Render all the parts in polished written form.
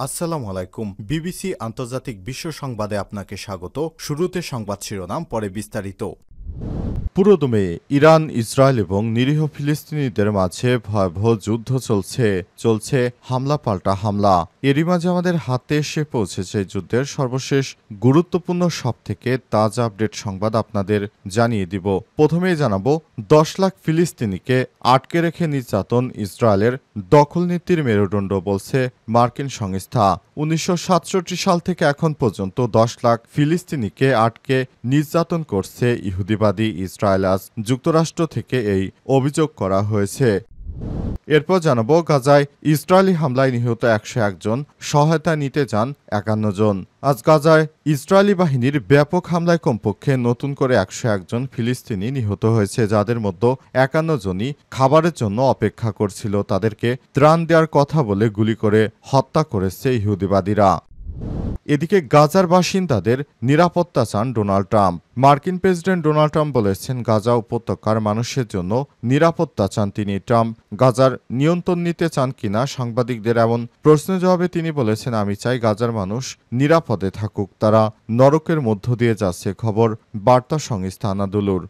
আসসালামু আলাইকুম। বিবিসি আন্তর্জাতিক বিশ্ব সংবাদে আপনাকে স্বাগত। শুরুতে সংবাদ শিরোনাম, পরে বিস্তারিত। পুরোদমে ইরান, ইসরায়েল এবং নিরীহ ফিলিস্তিনিদের মাঝে ভয়াবহ যুদ্ধ চলছে হামলা পাল্টা হামলা। এরই মাঝে আমাদের হাতে এসে পৌঁছেছে যুদ্ধের সর্বশেষ গুরুত্বপূর্ণ সবথেকে তাজা আপডেট সংবাদ আপনাদের জানিয়ে দিব। প্রথমেই জানাবো, 10 লাখ ফিলিস্তিনিকে আটকে রেখে নির্যাতন ইসরায়েলের দখল নীতির মেরুদণ্ড, বলছে মার্কিন সংস্থা। 1967 সাল থেকে এখন পর্যন্ত 10 লাখ ফিলিস্তিনিকে আটকে নির্যাতন করছে ইহুদিবাদী ইসরায়েল। আজ যুক্তরাষ্ট্র থেকে এই অভিযোগ করা হয়েছে। এরপর জানাবো, গাজায় ইসরায়েলি হামলায় নিহত 101 জন, সহায়তা নিতে যান 51 জন। আজ গাজায় ইসরায়েলি বাহিনীর ব্যাপক হামলায় কমপক্ষে নতুন করে 101 জন ফিলিস্তিনি নিহত হয়েছে, যাদের মধ্যে 51 জনই খাবারের জন্য অপেক্ষা করছিল। তাদেরকে ত্রাণ দেওয়ার কথা বলে গুলি করে হত্যা করেছে ইহুদিবাদীরা। এদিকে গাজার বাসিন্দাদের নিরাপত্তা চান ডোনাল্ড ট্রাম্প। মার্কিন প্রেসিডেন্ট ডোনাল্ড ট্রাম্প বলেছেন, গাজা উপত্যকার মানুষের জন্য নিরাপত্তা চান তিনি। ট্রাম্প গাজার নিয়ন্ত্রণ নিতে চান কিনা সাংবাদিকদের এমন প্রশ্নের জবাবে তিনি বলেছেন, আমি চাই গাজার মানুষ নিরাপদে থাকুক, তারা নরকের মধ্য দিয়ে যাচ্ছে। খবর বার্তা সংস্থা আনাদুলুর।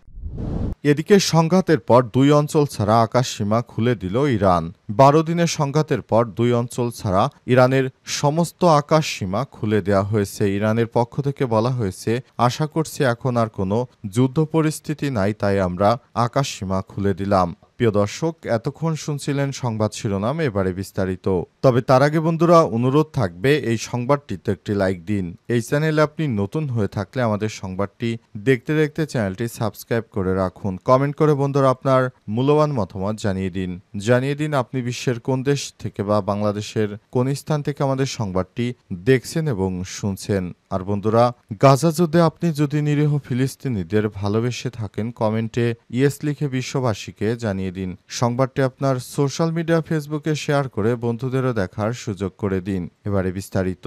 এদিকে সংঘাতের পর 2 অঞ্চল ছাড়া আকাশসীমা খুলে দিল ইরান। 12 দিনের সংঘাতের পর 2 অঞ্চল ছাড়া ইরানের সমস্ত আকাশসীমা খুলে দেওয়া হয়েছে। ইরানের পক্ষ থেকে বলা হয়েছে, আশা করছি এখন আর কোনো যুদ্ধ পরিস্থিতি নাই, তাই আমরা আকাশসীমা খুলে দিলাম। প্রিয় দর্শক, এতক্ষণ শুনছিলেন সংবাদ শিরোনাম, এবারে বিস্তারিত। তবে তার আগে বন্ধুরা, অনুরোধ থাকবে এই সংবাদটিতে একটি লাইক দিন। এই চ্যানেলে আপনি নতুন হয়ে থাকলে আমাদের সংবাদটি দেখতে দেখতে চ্যানেলটি সাবস্ক্রাইব করে রাখুন। কমেন্ট করে বন্ধুরা আপনার মূল্যবান মতামত জানিয়ে দিন আপনি বিশ্বের কোন দেশ থেকে বা বাংলাদেশের কোন স্থান থেকে আমাদের সংবাদটি দেখছেন এবং শুনছেন। আর বন্ধুরা, গাজা যুদ্ধে আপনি যদি নিরীহ ফিলিস্তিনিদের ভালোবেসে থাকেন, কমেন্টে ইয়েস লিখে বিশ্ববাসীকে জানিয়ে দিন। সংবাদটি আপনার সোশ্যাল মিডিয়া ফেসবুকে শেয়ার করে বন্ধুদেরও দেখার সুযোগ করে দিন। এবারে বিস্তারিত।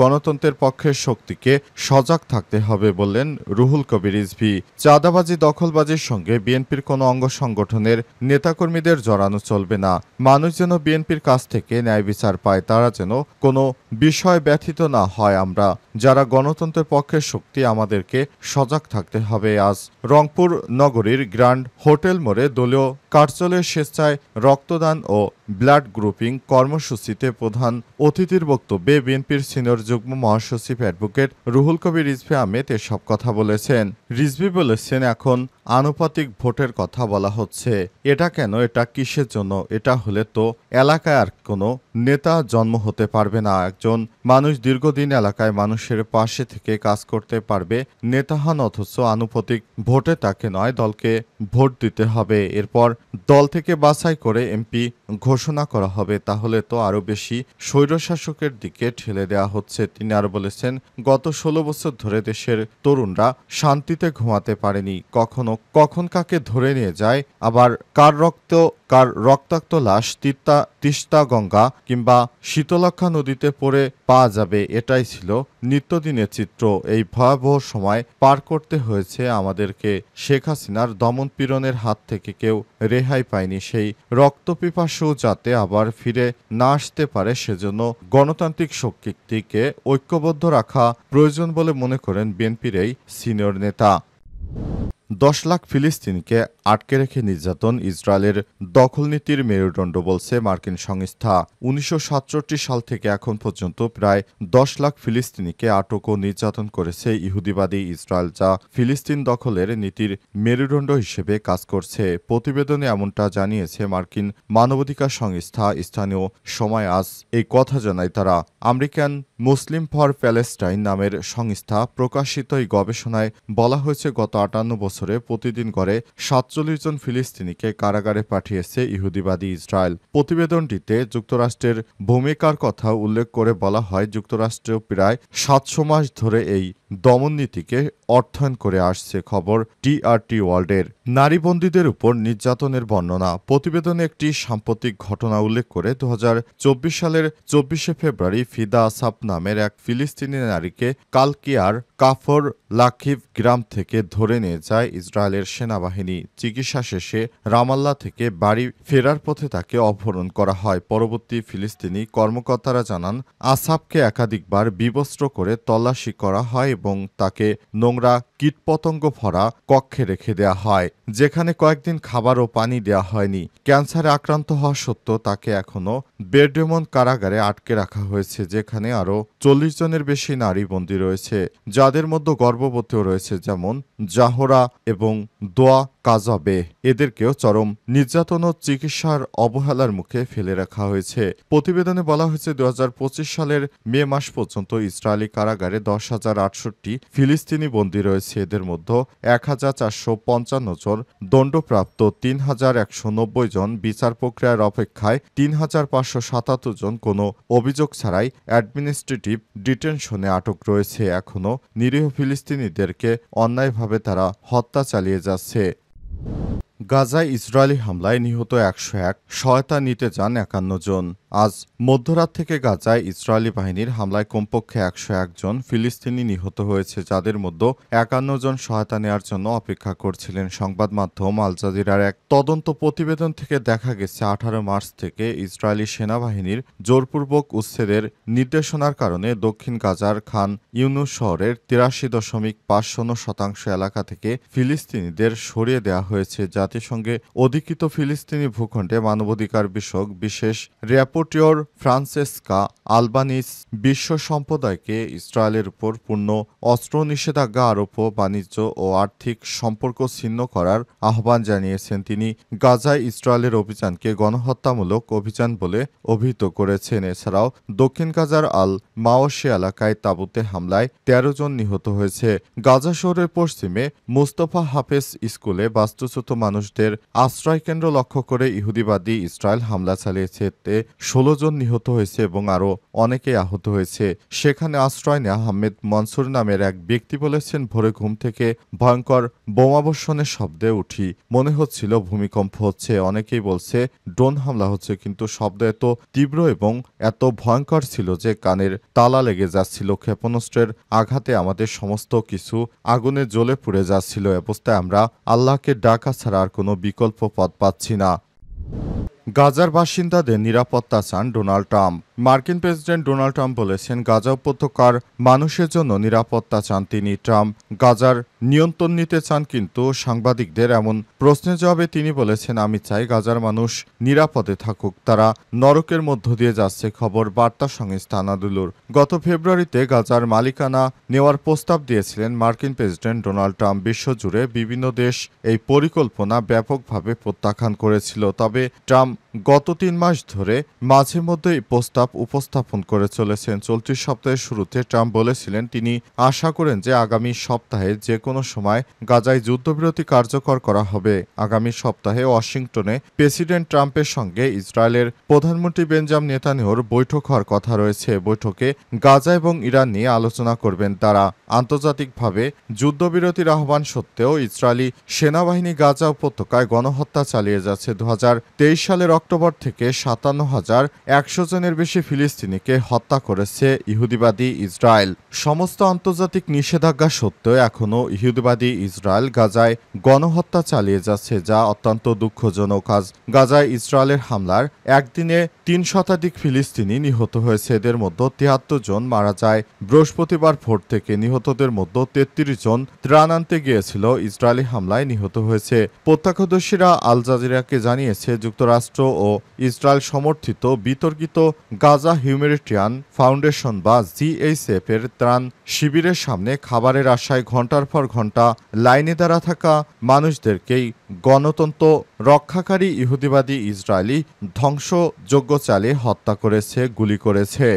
গণতন্ত্রের পক্ষের শক্তিকে সজাগ থাকতে হবে বললেন রুহুল কবির রিজভী। চাঁদাবাজি, দখলবাজির সঙ্গে বিএনপির কোনো অঙ্গ সংগঠনের নেতাকর্মীদের জড়ানো চলবে না। মানুষ যেন বিএনপির কাছ থেকে ন্যায় বিচার পায়, তারা যেন কোনো বিষয় ব্যথিত না হয়। আমরা যারা গণতন্ত্রের পক্ষের শক্তি, আমাদেরকে সজাগ থাকতে হবে। আজ রংপুর নগরীর গ্র্যান্ড হোটেল মোড়ে দলীয় কার্যালয়ের স্বেচ্ছায় রক্তদান ও ব্লাড গ্রুপিং কর্মসূচিতে প্রধান অতিথির বক্তব্যে বিএনপির সিনিয়র যুগ্ম মহাসচিব অ্যাডভোকেট রুহুল কবির রিজভী আহমেদ এসব কথা বলেছেন। রিজভী বলেছেন, এখন আনুপাতিক ভোটের কথা বলা হচ্ছে। এটা কেন? এটা কিসের জন্য? এটা হলে তো এলাকায় আর কোনো নেতা জন্ম হতে পারবে না। একজন মানুষ দীর্ঘদিন এলাকায় মানুষের পাশে থেকে কাজ করতে পারবে, নেতা হন, অথচ আনুপাতিক ভোটে তাকে নয়, দলকে ভোট দিতে হবে। এরপর দল থেকে বাছাই করে এমপি ঘোষণা করা হবে। তাহলে তো আরও বেশি স্বৈরশাসকের দিকে ঠেলে দেওয়া হচ্ছে। তিনি আরও বলেছেন, গত 16 বছর ধরে দেশের তরুণরা শান্তিতে ঘুমাতে পারেনি। কখন কাকে ধরে নিয়ে যায়, আবার কার রক্তাক্ত লাশ তিস্তা গঙ্গা কিংবা শীতলক্ষা নদীতে পড়ে পাওয়া যাবে, এটাই ছিল নিত্যদিনের চিত্র। এই ভয়াবহ সময় পার করতে হয়েছে আমাদেরকে। শেখ হাসিনার দমন পীড়নের হাত থেকে কেউ রেহাই পায়নি। সেই রক্তপিপাসু যাতে আবার ফিরে না আসতে পারে, সেজন্য গণতান্ত্রিক শক্তিকে ঐক্যবদ্ধ রাখা প্রয়োজন বলে মনে করেন বিএনপির এই সিনিয়র নেতা। 10 লাখ ফিলিস্তিনিকে আটকে রেখে নির্যাতন ইসরায়েলের দখলনীতির মেরুদণ্ড, বলছে মার্কিন সংস্থা। 1967 সাল থেকে এখন পর্যন্ত প্রায় 10 লাখ ফিলিস্তিনিকে আটক ও নির্যাতন করেছে ইহুদিবাদী ইসরায়েল, যা ফিলিস্তিন দখলের নীতির মেরুদণ্ড হিসেবে কাজ করছে। প্রতিবেদনে এমনটা জানিয়েছে মার্কিন মানবাধিকার সংস্থা। স্থানীয় সময় আজ এই কথা জানায় তারা। আমেরিকান মুসলিম ফর প্যালেস্টাইন নামের সংস্থা প্রকাশিত এই গবেষণায় বলা হয়েছে, গত 58 বছরে প্রতিদিন গড়ে 47 জন ফিলিস্তিনিকে কারাগারে পাঠিয়েছে ইহুদিবাদী ইসরায়েল। প্রতিবেদনটিতে যুক্তরাষ্ট্রের ভূমিকার কথা উল্লেখ করে বলা হয়, যুক্তরাষ্ট্র প্রায় 700 মাস ধরে এই দমননীতিকে অর্থায়ন করে আসছে। খবর টিআরটি ওয়ার্ল্ডের। নারী বন্দীদের উপর নির্যাতনের বর্ণনা প্রতিবেদনে একটি সাম্প্রতিক ঘটনা উল্লেখ করে 2024 সালের 24শে ফেব্রুয়ারি ফিদা আসাপ নামের এক ফিলিস্তিনি নারীকে কালকিয়ার কাফর লাখিভ গ্রাম থেকে ধরে নিয়ে যায় ইসরায়েলের সেনাবাহিনী। চিকিৎসা শেষে রামাল্লা থেকে বাড়ি ফেরার পথে তাকে অপহরণ করা হয়। পরবর্তী ফিলিস্তিনি কর্মকর্তারা জানান, আসাবকে একাধিকবার বিবস্ত্র করে তল্লাশি করা হয় এবং তাকে নোংরা কীটপতঙ্গ ভরা কক্ষে রেখে দেওয়া হয়, যেখানে কয়েকদিন খাবার ও পানি দেওয়া হয়নি। ক্যান্সারে আক্রান্ত হওয়া সত্ত্বেও তাকে এখনও বেরডেমন কারাগারে আটকে রাখা হয়েছে, যেখানে আরও 40 জনের বেশি নারী বন্দী রয়েছে, যাদের মধ্যে গর্ভবতীও রয়েছে, যেমন জাহরা এবং দোয়া কাজাবে। এদেরকেও চরম নির্যাতন ও চিকিৎসার অবহেলার মুখে ফেলে রাখা হয়েছে। প্রতিবেদনে বলা হয়েছে 2025 সালের মে মাস পর্যন্ত ইসরায়েলি কারাগারে 10,068 ফিলিস্তিনি বন্দী রয়েছে। এদের মধ্যে 1,455 জন দণ্ডপ্রাপ্ত, 3,190 জন বিচার প্রক্রিয়ার অপেক্ষায়, 3,577 জন কোনো অভিযোগ ছাড়াই অ্যাডমিনিস্ট্রেটিভ ডিটেনশনে আটক রয়েছে। এখনও নিরীহ ফিলিস্তিনিদেরকে অন্যায়ভাবে তারা হত্যা চালিয়ে যাচ্ছে। গাজায় ইসরায়েলি হামলায় নিহত 101, সহায়তা নিতে যান 51 জন। আজ মধ্যরাত থেকে গাজায় ইসরায়েলি বাহিনীর হামলায় কমপক্ষে 101 জন ফিলিস্তিনি নিহত হয়েছে, যাদের মধ্যে 51 জন সহায়তা নেওয়ার জন্য অপেক্ষা করছিলেন। সংবাদ মাধ্যম আল জাজিরার এক তদন্ত প্রতিবেদন থেকে দেখা গেছে, 18 মার্চ থেকে ইসরায়েলি সেনাবাহিনীর জোরপূর্বক উচ্ছেদের নির্দেশনার কারণে দক্ষিণ গাজার খান ইউনুস শহরের 83.50% এলাকা থেকে ফিলিস্তিনিদের সরিয়ে দেওয়া হয়েছে। জাতিসংঘে অধিকৃত ফিলিস্তিনি ভূখণ্ডে মানবাধিকার বিষয়ক বিশেষ র্যাপোর্টিয়র ফ্রান্সেসকা আলবানিস বিশ্ব সম্প্রদায়কে ইসরায়েলের উপর পূর্ণ অস্ত্র নিষেধাজ্ঞা আরোপ ও বাণিজ্য ও আর্থিক সম্পর্ক ছিন্ন করার আহ্বান জানিয়েছেন। তিনি গাজায় ইসরায়েলের অভিযানকে গণহত্যামূলক অভিযান বলে অভিহিত করেছেন। এছাড়াও দক্ষিণ গাজার আল মাওয়াশি এলাকায় তাঁবুতে হামলায় 13 জন নিহত হয়েছে। গাজা শহরের পশ্চিমে মুস্তফা হাফেজ স্কুলে বাস্তুচ্যুত মানুষদের আশ্রয়কেন্দ্র লক্ষ্য করে ইহুদিবাদী ইসরায়েল হামলা চালিয়েছে। এতে 16 জন নিহত হয়েছে এবং আরও অনেকেই আহত হয়েছে। সেখানে আশ্রয় নেওয়া আহমেদ মনসুর নামের এক ব্যক্তি বলেছেন, ভোরে ঘুম থেকে ভয়ঙ্কর বোমাবর্ষণের শব্দে উঠি, মনে হচ্ছিল ভূমিকম্প হচ্ছে। অনেকেই বলছে ড্রোন হামলা হচ্ছে, কিন্তু শব্দ এত তীব্র এবং এত ভয়ঙ্কর ছিল যে কানের তালা লেগে যাচ্ছিল। ক্ষেপণাস্ত্রের আঘাতে আমাদের সমস্ত কিছু আগুনে জ্বলে পুড়ে যাচ্ছিল। অবস্থায় আমরা আল্লাহকে ডাকা ছাড়া আর কোনো বিকল্প পথ পাচ্ছি না। গাজার বাসিন্দাদের নিরাপত্তা চান ডোনাল্ড ট্রাম্প। মার্কিন প্রেসিডেন্ট ডোনাল্ড ট্রাম্প বলেছেন, গাজা উপত্যকার মানুষের জন্য নিরাপত্তা চান তিনি। ট্রাম্প গাজার নিয়ন্ত্রণ নিতে চান, কিন্তু সাংবাদিকদের এমন প্রশ্নের জবাবে তিনি বলেছেন, আমি চাই গাজার মানুষ নিরাপদে থাকুক, তারা নরকের মধ্য দিয়ে যাচ্ছে। খবর বার্তা সংস্থা আনাদুলুর। গত ফেব্রুয়ারিতে গাজার মালিকানা নেওয়ার প্রস্তাব দিয়েছিলেন মার্কিন প্রেসিডেন্ট ডোনাল্ড ট্রাম্প। বিশ্বজুড়ে বিভিন্ন দেশ এই পরিকল্পনা ব্যাপকভাবে প্রত্যাখ্যান করেছিল। তবে ট্রাম্প গত 3 মাস ধরে মাঝে মধ্যে এই প্রস্তাব উপস্থাপন করে চলেছেন। চলতি সপ্তাহের শুরুতে ট্রাম্প বলেছিলেন, তিনি আশা করেন যে আগামী সপ্তাহে যে কোনো সময় গাজায় যুদ্ধবিরতি কার্যকর করা হবে। আগামী সপ্তাহে ওয়াশিংটনে প্রেসিডেন্ট ট্রাম্পের সঙ্গে ইসরায়েলের প্রধানমন্ত্রী বেঞ্জামিন নেতানিয়াহুর বৈঠক হওয়ার কথা রয়েছে। বৈঠকে গাজা এবং ইরান নিয়ে আলোচনা করবেন তারা। আন্তর্জাতিকভাবে যুদ্ধবিরতির আহ্বান সত্ত্বেও ইসরায়েলি সেনাবাহিনী গাজা উপত্যকায় গণহত্যা চালিয়ে যাচ্ছে। 2023 সালের অক্টোবর থেকে 57,100 জনের বেশি ফিলিস্তিনিকে হত্যা করেছে ইহুদিবাদী ইসরায়েল। সমস্ত আন্তর্জাতিক নিষেধাজ্ঞা সত্ত্বেও এখনও ইহুদিবাদী ইসরায়েল গাজায় গণহত্যা চালিয়ে যাচ্ছে, যা অত্যন্ত দুঃখজনক। আজ গাজায় ইসরায়েলের হামলার একদিনে 3 শতাধিক ফিলিস্তিনি নিহত হয়েছে। এদের মধ্যে 73 জন মারা যায় বৃহস্পতিবার ভোর থেকে। নিহতদের মধ্যে 33 জন ত্রাণ আনতে গিয়েছিল ইসরায়েলি হামলায় নিহত হয়েছে। প্রত্যক্ষদর্শীরা আল জাজিরাকে জানিয়েছে, যুক্তরাষ্ট্র ও ইসরায়েল সমর্থিত বিতর্কিত গাজা হিউম্যানিটেরিয়ান ফাউন্ডেশন বা জিএইচএফ এর ত্রাণ শিবিরের সামনে খাবারের আশায় ঘণ্টার পর ঘণ্টা লাইনে দাঁড়া থাকা মানুষদেরকেই গণতন্ত্র রক্ষাকারী ইহুদিবাদী ইসরায়েলি ধ্বংসযজ্ঞ চালিয়ে হত্যা করেছে, গুলি করেছে।